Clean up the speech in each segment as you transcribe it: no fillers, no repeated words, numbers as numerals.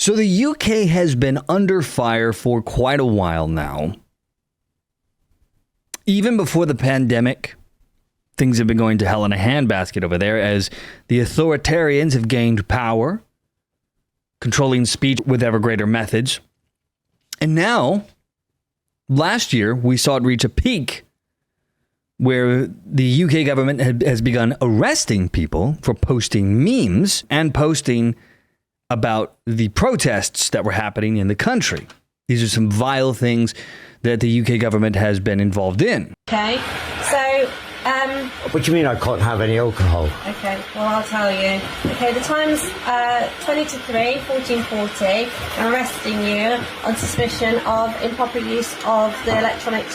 So the UK has been under fire for quite a while now. Even before the pandemic, things have been going to hell in a handbasket over there as the authoritarians have gained power, controlling speech with ever greater methods. And now, last year, we saw it reach a peak where the UK government has begun arresting people for posting memes and posting about the protests that were happening in the country. These are some vile things that the UK government has been involved in. Okay, so... What do you mean I can't have any alcohol? Okay, well, I'll tell you. Okay, the time's 20 to 3, 14:40. I'm arresting you on suspicion of improper use of the Electronic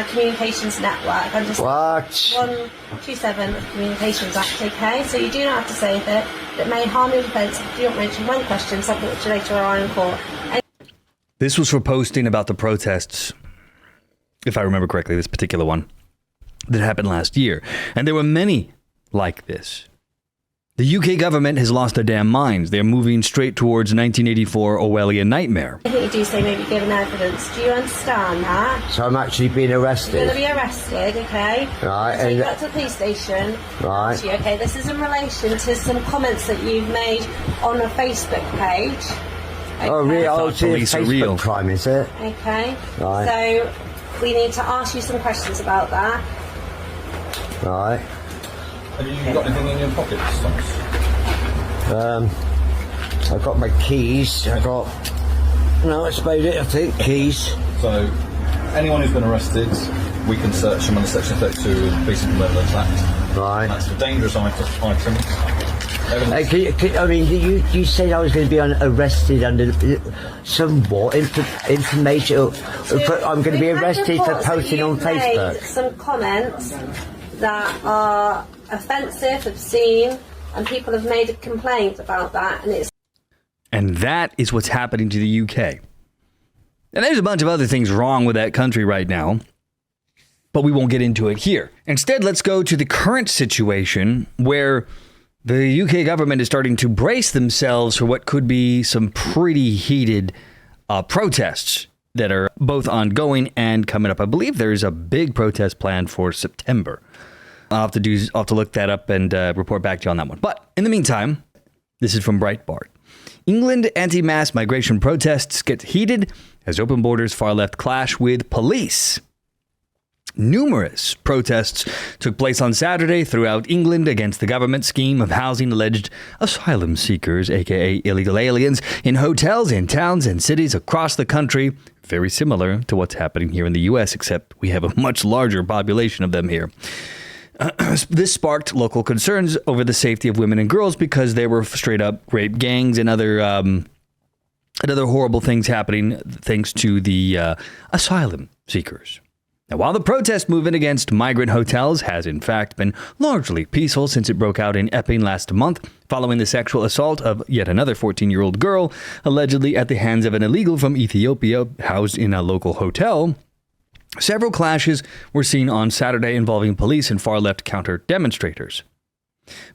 Communications Network. I'm just What? 127 of the Communications Act, okay? So you do not have to say that may harm your defence if you don't mention one question, something which you later are in court. This was for posting about the protests, if I remember correctly, this particular one that happened last year. And there were many like this. The UK government has lost their damn minds. They're moving straight towards 1984 Orwellian nightmare. I think you do say maybe given evidence. Do you understand that? So I'm actually being arrested? You're going to be arrested, okay? Right. So you got to the police station. Right. Okay, this is in relation to some comments that you've made on a Facebook page. Okay. Oh, really? Oh, it's a Police are real. Facebook crime, is it? Okay. Right. So we need to ask you some questions about that. Right. Have you got anything in your pockets, Thomas? I've got my keys. No, that's about it, I think. Keys. So, anyone who's been arrested, we can search them under Section 32 of the Police and Surveillance Act. Right. That's for dangerous items. You said I was going to be arrested under some what? Information? I'm going to be arrested for posting on Facebook. Made some comments that are offensive, obscene, and people have made a complaint about that, And that is what's happening to the UK. And there's a bunch of other things wrong with that country right now, but we won't get into it here. Instead, let's go to the current situation where the UK government is starting to brace themselves for what could be some pretty heated protests that are both ongoing and coming up. I believe there's a big protest planned for September. I'll have to look that up and report back to you on that one. But in the meantime, this is from Breitbart. England anti-mass migration protests get heated as open borders far left clash with police. Numerous protests took place on Saturday throughout England against the government scheme of housing alleged asylum seekers, aka illegal aliens, in hotels in towns and cities across the country. Very similar to what's happening here in the US, except we have a much larger population of them here. This sparked local concerns over the safety of women and girls because there were straight up rape gangs and other horrible things happening thanks to the asylum seekers. Now, while the protest movement against migrant hotels has in fact been largely peaceful since it broke out in Epping last month, following the sexual assault of yet another 14-year-old girl, allegedly at the hands of an illegal from Ethiopia housed in a local hotel, several clashes were seen on Saturday involving police and far-left counter-demonstrators.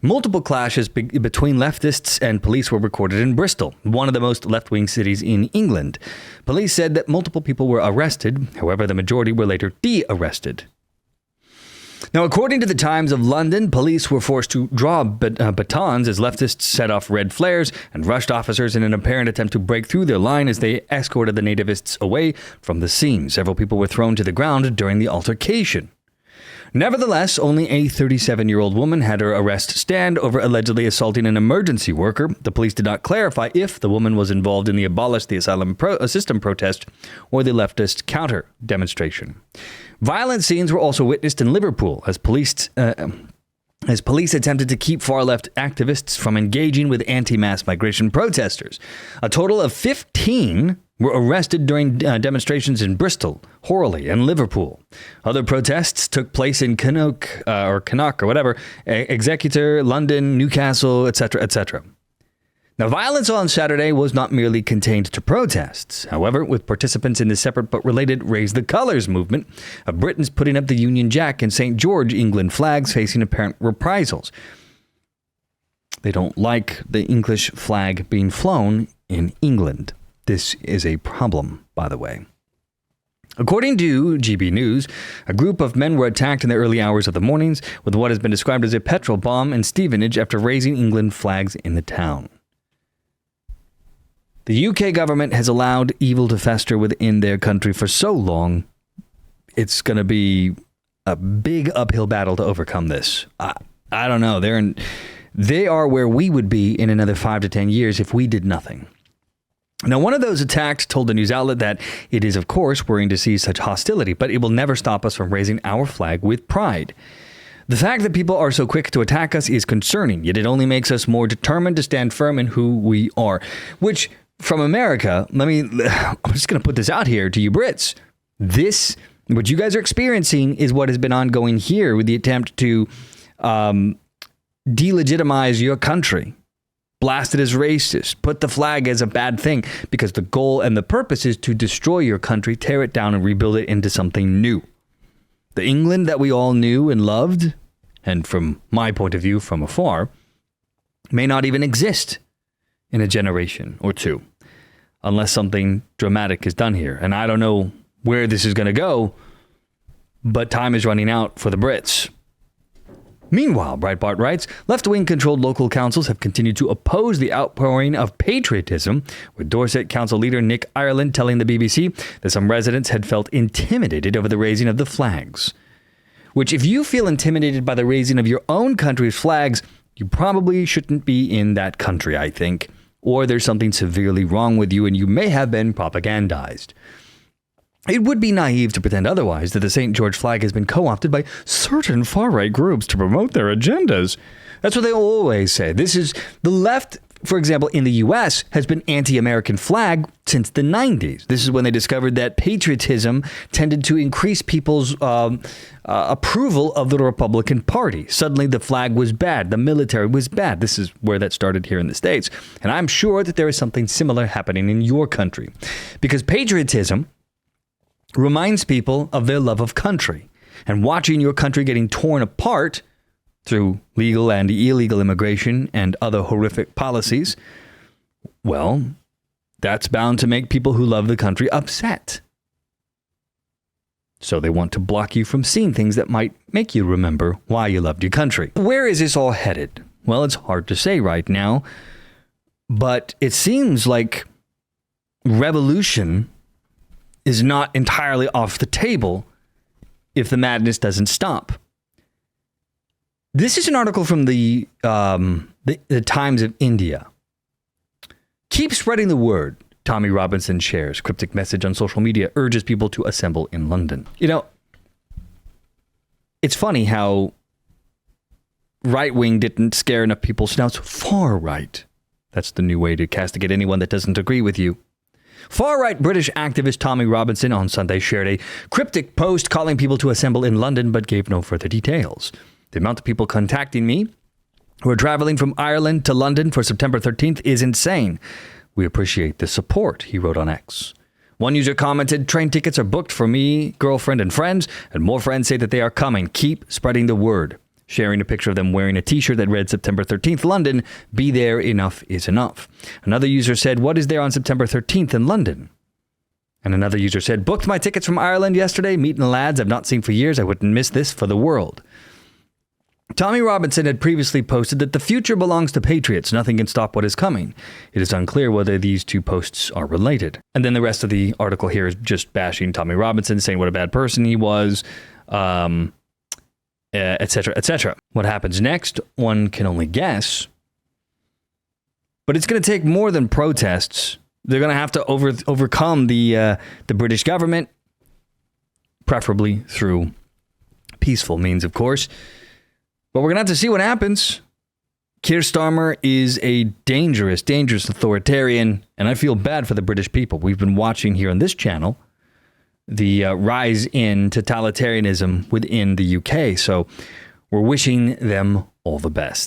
Multiple clashes between leftists and police were recorded in Bristol, one of the most left-wing cities in England. Police said that multiple people were arrested, however, the majority were later de-arrested. Now, according to the Times of London, police were forced to draw batons as leftists set off red flares and rushed officers in an apparent attempt to break through their line as they escorted the nativists away from the scene. Several people were thrown to the ground during the altercation. Nevertheless, only a 37-year-old woman had her arrest stand over allegedly assaulting an emergency worker. The police did not clarify if the woman was involved in the Abolish the Asylum System protest or the leftist counter demonstration. Violent scenes were also witnessed in Liverpool as police attempted to keep far-left activists from engaging with anti-mass migration protesters. A total of 15 were arrested during demonstrations in Bristol, Horley, and Liverpool. Other protests took place in Cannock, Exeter, London, Newcastle, etc., etc. Now, violence on Saturday was not merely contained to protests. However, with participants in the separate but related Raise the Colours movement of Britons putting up the Union Jack and St. George England flags facing apparent reprisals. They don't like the English flag being flown in England. This is a problem, by the way. According to GB News, a group of men were attacked in the early hours of the mornings with what has been described as a petrol bomb in Stevenage after raising England flags in the town. The UK government has allowed evil to fester within their country for so long, it's going to be a big uphill battle to overcome this. I don't know. They are where we would be in another 5 to 10 years if we did nothing. Now, one of those attacked told the news outlet that it is, of course, worrying to see such hostility, but it will never stop us from raising our flag with pride. The fact that people are so quick to attack us is concerning, yet it only makes us more determined to stand firm in who we are. Which, from America, I'm just going to put this out here to you Brits. This, what you guys are experiencing, is what has been ongoing here with the attempt to delegitimize your country. Blast it as racist, put the flag as a bad thing, because the goal and the purpose is to destroy your country, tear it down, and rebuild it into something new. The England that we all knew and loved, and from my point of view from afar, may not even exist in a generation or two, unless something dramatic is done here. And I don't know where this is going to go, but time is running out for the Brits. Meanwhile, Breitbart writes, left-wing controlled local councils have continued to oppose the outpouring of patriotism, with Dorset Council leader Nick Ireland telling the BBC that some residents had felt intimidated over the raising of the flags. Which, if you feel intimidated by the raising of your own country's flags, you probably shouldn't be in that country, I think. Or there's something severely wrong with you and you may have been propagandized. It would be naive to pretend otherwise, that the St. George flag has been co-opted by certain far-right groups to promote their agendas. That's what they always say. This is the left, for example, in the U.S., has been anti-American flag since the 90s. This is when they discovered that patriotism tended to increase people's approval of the Republican Party. Suddenly, the flag was bad. The military was bad. This is where that started here in the States. And I'm sure that there is something similar happening in your country. Because patriotism reminds people of their love of country, and watching your country getting torn apart through legal and illegal immigration and other horrific policies, well, that's bound to make people who love the country upset. So they want to block you from seeing things that might make you remember why you loved your country. Where is this all headed? Well, it's hard to say right now, but it seems like revolution is not entirely off the table if the madness doesn't stop. This is an article from the Times of India. Keep spreading the word, Tommy Robinson shares. Cryptic message on social media urges people to assemble in London. You know, it's funny how right-wing didn't scare enough people, so now it's far-right. That's the new way to castigate anyone that doesn't agree with you. Far-right British activist Tommy Robinson on Sunday shared a cryptic post calling people to assemble in London, but gave no further details. The amount of people contacting me who are traveling from Ireland to London for September 13th is insane. We appreciate the support, he wrote on X. One user commented, train tickets are booked for me, girlfriend, and friends, and more friends say that they are coming. Keep spreading the word. Sharing a picture of them wearing a t-shirt that read September 13th, London, be there, enough is enough. Another user said, what is there on September 13th in London? And another user said, booked my tickets from Ireland yesterday, meeting the lads I've not seen for years. I wouldn't miss this for the world. Tommy Robinson had previously posted that the future belongs to patriots. Nothing can stop what is coming. It is unclear whether these two posts are related. And then the rest of the article here is just bashing Tommy Robinson, saying what a bad person he was, etc., etc. What happens next, one can only guess. But it's going to take more than protests. They're going to have to overcome the British government, preferably through peaceful means, of course. But we're going to have to see what happens. Keir Starmer is a dangerous, dangerous authoritarian, and I feel bad for the British people. We've been watching here on this channel the rise in totalitarianism within the UK, so we're wishing them all the best.